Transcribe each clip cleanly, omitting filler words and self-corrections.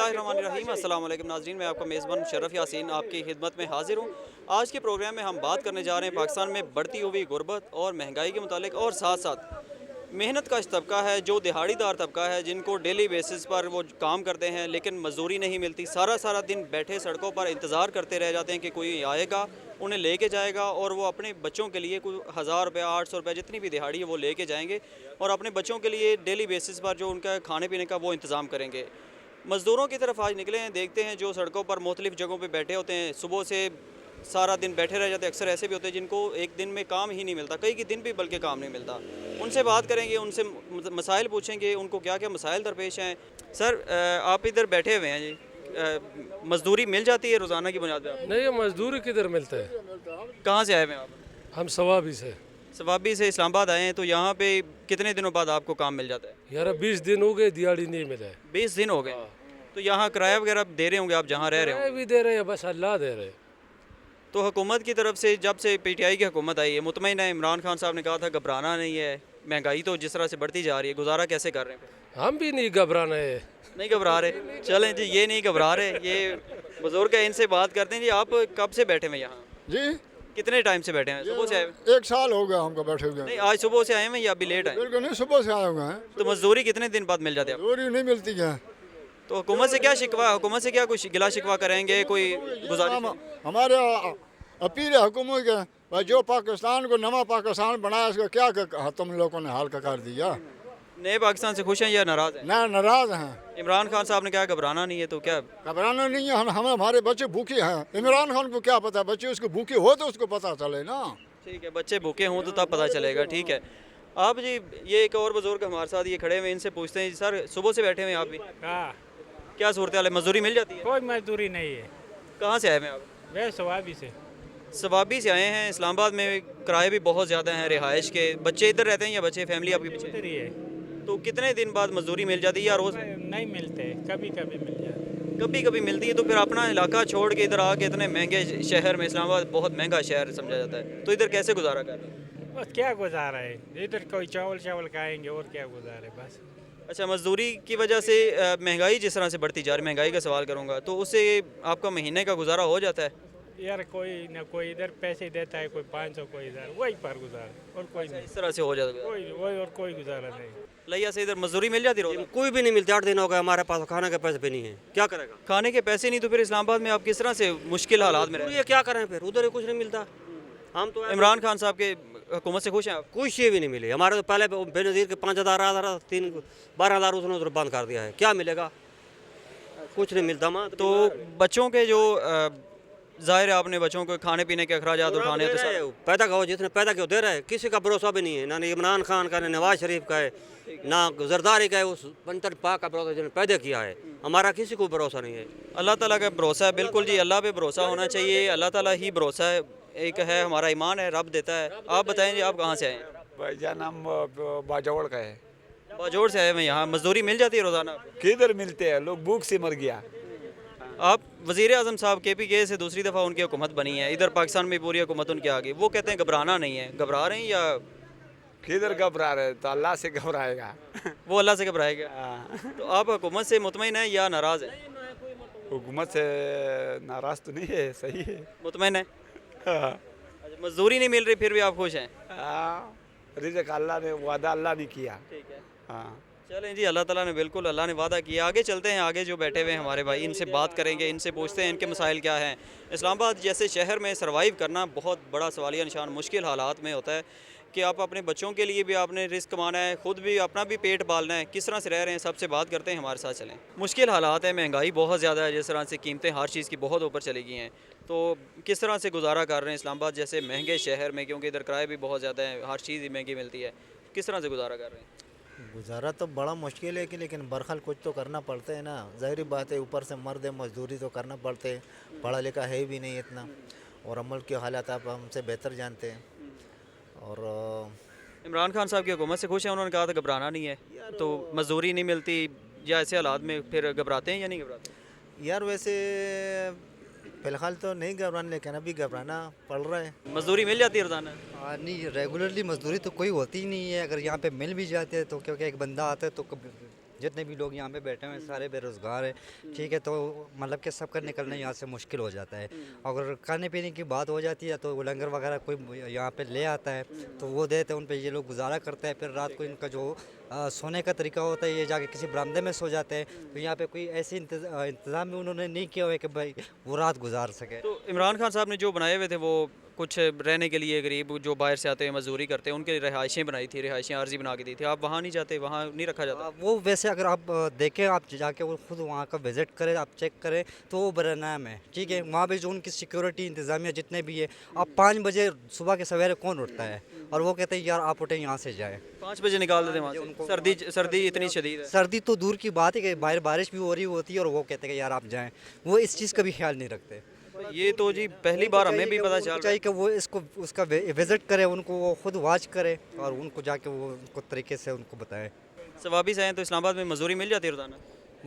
बिस्मिल्लाहिर्रहमानिर्रहीम। अस्सलाम वालेकुम नाज़रीन, मैं आपका मेज़बान मुशर्रफ यासीन आपकी खिदमत में हाजिर हूँ। आज के प्रोग्राम में हम बात करने जा रहे हैं पाकिस्तान में बढ़ती हुई गुर्बत और महंगाई के मुतालिक, और साथ साथ मेहनत का तबका है जो दिहाड़ीदार तबका है, जिनको डेली बेसिस पर वो काम करते हैं लेकिन मजदूरी नहीं मिलती। सारा सारा दिन बैठे सड़कों पर इंतज़ार करते रह जाते हैं कि कोई आएगा, उन्हें लेके जाएगा और वो अपने बच्चों के लिए कोई 1000 रुपये 800 रुपये जितनी भी दिहाड़ी है वो लेके जाएंगे और अपने बच्चों के लिए डेली बेसिस पर जो उनका खाने पीने का वो इंतज़ाम करेंगे। मज़दूरों की तरफ आज निकले हैं, देखते हैं जो सड़कों पर मुख्तलिफ़ जगहों पे बैठे होते हैं, सुबह से सारा दिन बैठे रह जाते हैं। अक्सर ऐसे भी होते हैं जिनको एक दिन में काम ही नहीं मिलता, कई के दिन भी बल्कि काम नहीं मिलता। उनसे बात करेंगे, उनसे मसाइल पूछेंगे, उनको क्या क्या मसाइल दरपेश हैं। सर आप इधर बैठे हुए हैं जी, मज़दूरी मिल जाती है रोज़ाना की बुनियाद पर? नहीं, ये मजदूरी किधर मिलता है। कहाँ से आए हुए हैं आप? हम सवाबी से। सवाबी से इस्लामाबाद आए हैं, तो यहाँ पे कितने दिनों बाद आपको काम मिल जाता है? यार 20 दिन हो गए, दिहाड़ी नहीं मिला है। 20 दिन हो गए। तो यहाँ किराया वगैरह दे रहे होंगे आप जहाँ रह रहे हो? किराया भी दे रहे हैं, बस अल्लाह दे रहे हैं। तो हुकूमत की तरफ से जब से पीटीआई की हुकूमत आई है, मुतमईन है, इमरान खान साहब ने कहा था घबराना नहीं है, महंगाई तो जिस तरह से बढ़ती जा रही है, गुजारा कैसे कर रहे हैं? हम भी नहीं घबराना है। नहीं घबरा रहे? चलें जी, ये नहीं घबरा रहे, ये बुजुर्ग है, इनसे बात करते हैं। जी आप कब से बैठे हुए यहाँ? जी कितने टाइम से बैठे हैं? सुबह से आए हुए? 1 साल हो गया हमको बैठे हुए। नहीं, आज सुबह से आए हैं या अभी लेट आए? बिल्कुल नहीं, सुबह से आए हुए हैं। तो मजदूरी कितने दिन बाद मिल जाती है? दूरी नहीं मिलती है। तो हुकूमत से क्या शिकवा, हुकूमत से क्या कुछ गिला शिकवा करेंगे, कोई गुजारिश? हमारे अपील है हुकूमत के, भाई जो पाकिस्तान को नवा पाकिस्तान बनाया उसका क्या तुम लोगों ने हाल का कर दिया। नए पाकिस्तान से खुश हैं या नाराज़ हैं? ना नाराज हैं। इमरान खान साहब ने कहा घबराना नहीं है, तो क्या? घबराना नहीं है, हम हमारे बच्चे भूखे हैं। इमरान खान को क्या पता, बच्चे उसको भूखे हो तो उसको पता चले ना। ठीक है, बच्चे भूखे हों तो तब पता चलेगा। ठीक है, आप जी, ये एक और बुजुर्ग हमारे साथ ये खड़े हुए, इनसे पूछते हैं। सर सुबह से बैठे हुए हैं आप भी, हाँ, क्या सूरत हाल है, मजदूरी मिल जाती है? कोई मजदूरी नहीं है। कहाँ से आए हुए हैं आप? वह सवाबी से। सवाबी से आए हैं। इस्लामाबाद में किराए भी बहुत ज़्यादा हैं रिहाइश के। बच्चे इधर रहते हैं या बच्चे फैमिली आपके पीछे? इधर ही है। तो कितने दिन बाद मजदूरी मिल जाती है या रोज़? नहीं मिलते, कभी कभी मिल जाते। कभी कभी मिलती है। तो फिर अपना इलाका छोड़ के इधर आके इतने महंगे शहर में, इस्लामाबाद बहुत महंगा शहर समझा जाता है, तो इधर कैसे गुजारा कर रहे हैं? बस क्या गुजारा है, इधर कोई चावल चावल खाएंगे और क्या गुजारे बस। अच्छा, मजदूरी की वजह से महंगाई जिस तरह से बढ़ती जा रही है, महंगाई का सवाल करूँगा, तो उससे आपका महीने का गुजारा हो जाता है? यार कोई ना कोई इधर पैसे देता है, कोई 500 कोई इधर, वही पर गुजारा और कोई नहीं। इस तरह से हो जाता है। कोई वही और कोई गुजारा नहीं। लैया से इधर मजदूरी मिल जाती रोज़? कोई भी नहीं मिलता। 8 दिन हो गए हमारे पास, खाने के पैसे भी नहीं है, क्या करेगा। खाने के पैसे नहीं, तो फिर इस्लामाबाद में आप किस तरह से मुश्किल हालात में रहे? ये क्या करें फिर, उधर ही कुछ नहीं मिलता। हम तो इमरान खान साहब के हुकूमत से खुश हैं आप? कुछ चीज़ भी नहीं मिली हमारे। तो पहले बेनज़ीर के 5000 3 12,000 उसने उधर बंद कर दिया है, क्या मिलेगा, कुछ नहीं मिलता। माँ तो बच्चों के जो ज़ाहिर है आपने बच्चों को खाने पीने के अखराजात उठाने दे रहे हैं, पैदा का हो जितने पैदा क्यों दे रहे हैं, किसी का भरोसा भी नहीं है, ना इमरान खान का, ना नवाज शरीफ का है, ना जरदारी का है, उस पंतर पाक का भरोसा जिन्होंने पैदा किया है। हमारा किसी को भरोसा नहीं है। अल्लाह ताला का भरोसा है। बिल्कुल जी, अल्लाह पे भरोसा होना चाहिए। अल्लाह ताला ही भरोसा है, एक है हमारा ईमान है, रब देता है। आप बताएं जी, आप कहाँ से आए हैं? भाईजान हम बाजौड़ का है। बाजोड़ से आए हैं यहाँ। मजदूरी मिल जाती है रोज़ाना? किधर मिलते हैं, लोग भूख से मर गया। आप वज़ीर आज़म साहब KPK से दूसरी दफ़ा उनकी हुकूमत बनी है, इधर पाकिस्तान में पूरी हुकूमत उनकी आ गई, वो कहते हैं घबराना नहीं है। घबरा रहे हैं या किधर घबरा रहे, तो अल्लाह से घबराएगा। वो अल्लाह से घबराएगा? तो आप हुकूमत से मुतमईन हैं या नाराज़ हैं? हुकूमत से नाराज तो नहीं है, सही है। मुतमईन है। हाँ। अच्छा, मजदूरी नहीं मिल रही फिर भी आप खुश हैं? रिज़्क़ अल्लाह ने, वादा अल्लाह ने किया। ठीक है, हाँ, चलें जी, अल्लाह ताला ने बिल्कुल, अल्लाह ने वादा किया। आगे चलते हैं, आगे जो बैठे हुए हैं हमारे भाई, इनसे बात करेंगे, इनसे पूछते हैं इनके मसाइल क्या हैं। इस्लामाबाद जैसे शहर में सर्वाइव करना बहुत बड़ा सवालिया निशान, मुश्किल हालात में होता है कि आप अपने बच्चों के लिए भी आपने रिस्क कमाना है, ख़ुद भी अपना भी पेट पालना है, किस तरह से रह रहे हैं, सबसे बात करते हैं, हमारे साथ चलें। मुश्किल हालात है, महंगाई बहुत ज़्यादा है, जिस तरह से कीमतें हर चीज़ की बहुत ऊपर चली गई हैं, तो किस तरह से गुजारा कर रहे हैं इस्लामाबाद जैसे महंगे शहर में, क्योंकि इधर किराए भी बहुत ज़्यादा है, हर चीज़ ही महंगी मिलती है, किस तरह से गुजारा कर रहे हैं? गुजारा तो बड़ा मुश्किल है कि, लेकिन बरखल कुछ तो करना पड़ता है ना, ज़ाहिर बात है। ऊपर से मर्द है, मजदूरी तो करना पड़ते है, पढ़ा लिखा है भी नहीं इतना, और अमल के हालात आप हमसे बेहतर जानते हैं। और इमरान खान साहब की हुकूमत से खुश हैं? उन्होंने कहा था घबराना नहीं है, तो मजदूरी नहीं मिलती या ऐसे हालात में फिर घबराते हैं या नहीं घबराते? यार वैसे फ़िलहाल तो नहीं घबराना, लेकिन अभी घबराना पड़ रहा है। मजदूरी मिल जाती है रोज़ाना? नहीं, रेगुलरली मजदूरी तो कोई होती ही नहीं है। अगर यहाँ पे मिल भी जाते हैं तो क्योंकि एक बंदा आता है तो جتنے بھی لوگ یہاں پہ بیٹھے ہوئے ہیں سارے بے روزگار ہیں، ٹھیک ہے، تو مطلب کہ سب کا نکلنا یہاں سے مشکل ہو جاتا ہے. اگر کھانے پینے کی بات ہو جاتی ہے تو لنگر وغیرہ کوئی یہاں پہ لے آتا ہے تو وہ دیتے ہیں، ان پہ یہ لوگ گزارا کرتے ہیں. پھر رات کو ان کا جو سونے کا طریقہ ہوتا ہے یہ جا کے کسی برآمدے میں سو جاتے ہیں. تو یہاں پہ کوئی ایسی انتظام بھی انہوں نے نہیں کیا ہوا ہے کہ بھائی وہ رات گزار سکے. تو عمران خان صاحب نے جو بنائے ہوئے تھے وہ کچھ رہنے کے لیے غریب جو باہر سے آتے ہیں مزدوری کرتے ہیں ان کے رہائشیں بنائی تھی، رہائشیں عارضی بنا کے دی تھی. آپ وہاں نہیں جاتے، وہاں نہیں رکھا جاتا؟ وہ ویسے اگر آپ دیکھیں، آپ جا کے وہ خود وہاں کا وزٹ کریں، آپ چیک کریں تو وہ برنام ہے، ٹھیک ہے. وہاں پہ جو ان کی سیکورٹی انتظامیہ جتنے بھی ہے، آپ 5 بجے صبح کے سویرے کون اٹھتا ہے اور وہ کہتے ہیں یار آپ اٹھیں یہاں سے جائیں. 5 بجے نکال دیتے ہیں وہاں سے. سردی اتنی شدید ہے. سردی تو دور کی بات ہے کہ باہر بارش بھی ہو رہی ہوتی ہے اور وہ کہتے ہیں کہ یار آپ جائیں. وہ اس چیز کا بھی خیال نہیں رکھتے. یہ تو جی پہلی بار ہمیں بھی پتہ چل رہا ہے. چاہیے کہ وہ اس کا وزٹ کرے، ان کو وہ خود واچ کرے اور ان کو جا کے وہ ان کو طریقے سے ان کو بتائے. ثوابی سے ہیں تو اسلام آباد میں مزدوری مل جاتی ہے روزانہ؟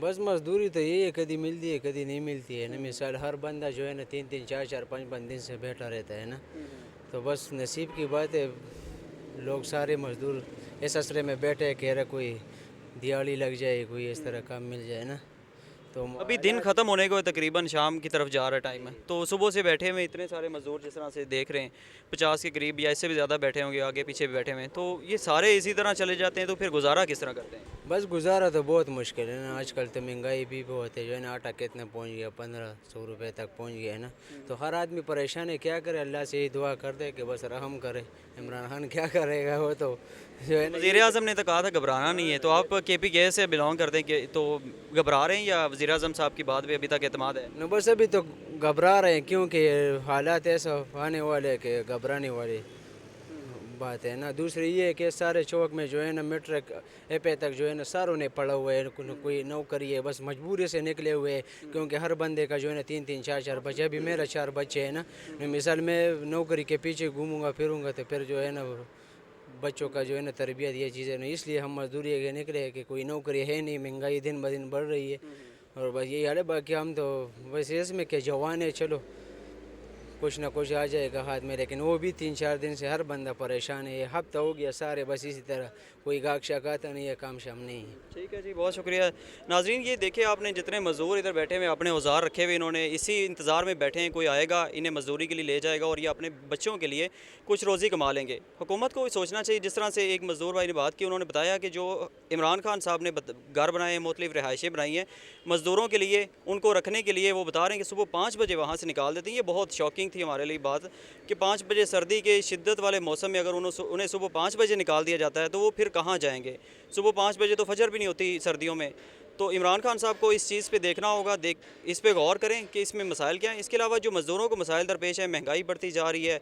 بس مزدوری تو یہی ہے، کدی ملتی ہے کدی نہیں ملتی ہے نا. مثال ہر بندہ جو ہے نا 3 4 5 دن سے بیٹھا رہتا ہے نا. تو بس نصیب کی بات ہے، لوگ سارے مزدور اس عصرے میں بیٹھے کہہ رہے کوئی دیوالی لگ جائے، کوئی اس طرح کام مل جائے نا. تو ابھی دن ختم ہونے کو تقریباً شام کی طرف جا رہا ٹائم ہے، تو صبح سے بیٹھے ہوئے اتنے سارے مزدور جس طرح سے دیکھ رہے ہیں 50 کے قریب یا اس سے بھی زیادہ بیٹھے ہوں گے، آگے پیچھے بھی بیٹھے ہوئے ہیں. تو یہ سارے اسی طرح چلے جاتے ہیں تو پھر گزارا کس طرح کرتے ہیں؟ بس گزارا تو بہت مشکل ہے نا. آج کل تو مہنگائی بھی بہت ہے جو ہے نا. آٹا کتنے پہنچ گیا، 1500 روپے تک پہنچ گیا ہے نا. تو ہر آدمی پریشان ہے، کیا کرے؟ اللہ سے یہی دعا کر دے کہ بس رحم کرے. عمران خان کیا کرے گا؟ وہ تو جو ہے نا. وزیر اعظم نے تو کہا تھا گھبرانا نہیں ہے، تو آپ کے پی کے سے بلانگ کرتے ہیں کہ تو گھبرا رہے ہیں یا وزیر اعظم صاحب کی بات پہ ابھی تک اعتماد ہے؟ نو بس ابھی تو گھبرا رہے ہیں کیونکہ حالات ایسا آنے والے کہ گھبرانے والی بات ہے نا. دوسری یہ ہے کہ سارے چوک میں جو ہے نا میٹرک ایپے تک جو ہے نا ساروں نے پڑھا ہوا ہے، کوئی نوکری ہے، بس مجبوری سے نکلے ہوئے ہیں کیونکہ ہر بندے کا جو ہے نا 3 4 4 بچے. ابھی میرا 4 بچے ہیں نا. مثال میں نوکری کے پیچھے گھوموں گا پھروں گا تو پھر جو ہے نا بچوں کا جو ہے نا تربیت یہ چیزیں نہیں. اس لیے ہم مزدوری کے نکلے ہیں کہ کوئی نوکری ہے نہیں، مہنگائی دن بدن بڑھ رہی ہے اور بس یہی حال ہے. باقی ہم تو بس اس میں کہ جوان ہے، چلو کچھ نہ کچھ آ جائے گا ہاتھ میں، لیکن وہ بھی 3 4 دن سے ہر بندہ پریشان ہے. یہ ہفتہ ہو گیا سارے بس اسی طرح، کوئی گاہک شاک آتا نہیں ہے، کام شام نہیں ہے. ٹھیک ہے جی، بہت شکریہ. ناظرین یہ دیکھیں آپ نے جتنے مزدور ادھر بیٹھے ہوئے اپنے اوزار رکھے ہوئے، انہوں نے اسی انتظار میں بیٹھے ہیں کوئی آئے گا انہیں مزدوری کے لیے لے جائے گا اور یہ اپنے بچوں کے لیے کچھ روزی کما لیں گے. حکومت کو سوچنا چاہیے. جس طرح سے ایک مزدور بھائی نے بات کی، انہوں نے بتایا کہ جو عمران خان صاحب نے گھر بنائے ہیں، مختلف رہائشیں بنائی ہیں مزدوروں کے لیے، ان کو رکھنے کے لیے، وہ بتا رہے ہیں کہ صبح 5 بجے وہاں سے نکال دیتے ہیں. یہ بہت شاکنگ تھی ہمارے لیے بات کہ 5 بجے سردی کے شدت والے موسم میں اگر انہیں صبح 5 بجے نکال دیا جاتا ہے تو وہ پھر کہاں جائیں گے؟ صبح 5 بجے تو فجر بھی نہیں ہوتی سردیوں میں. تو عمران خان صاحب کو اس چیز پہ دیکھنا ہوگا، اس پہ غور کریں کہ اس میں مسائل کیا ہیں. اس کے علاوہ جو مزدوروں کو مسائل درپیش ہیں، مہنگائی بڑھتی جا رہی ہے،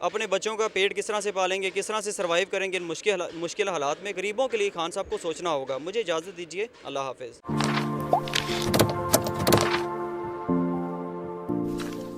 اپنے بچوں کا پیٹ کس طرح سے پالیں گے، کس طرح سے سروائیو کریں گے ان مشکل حالات میں، غریبوں کے لیے خان صاحب کو سوچنا ہوگا. مجھے اجازت دیجیے، اللہ حافظ.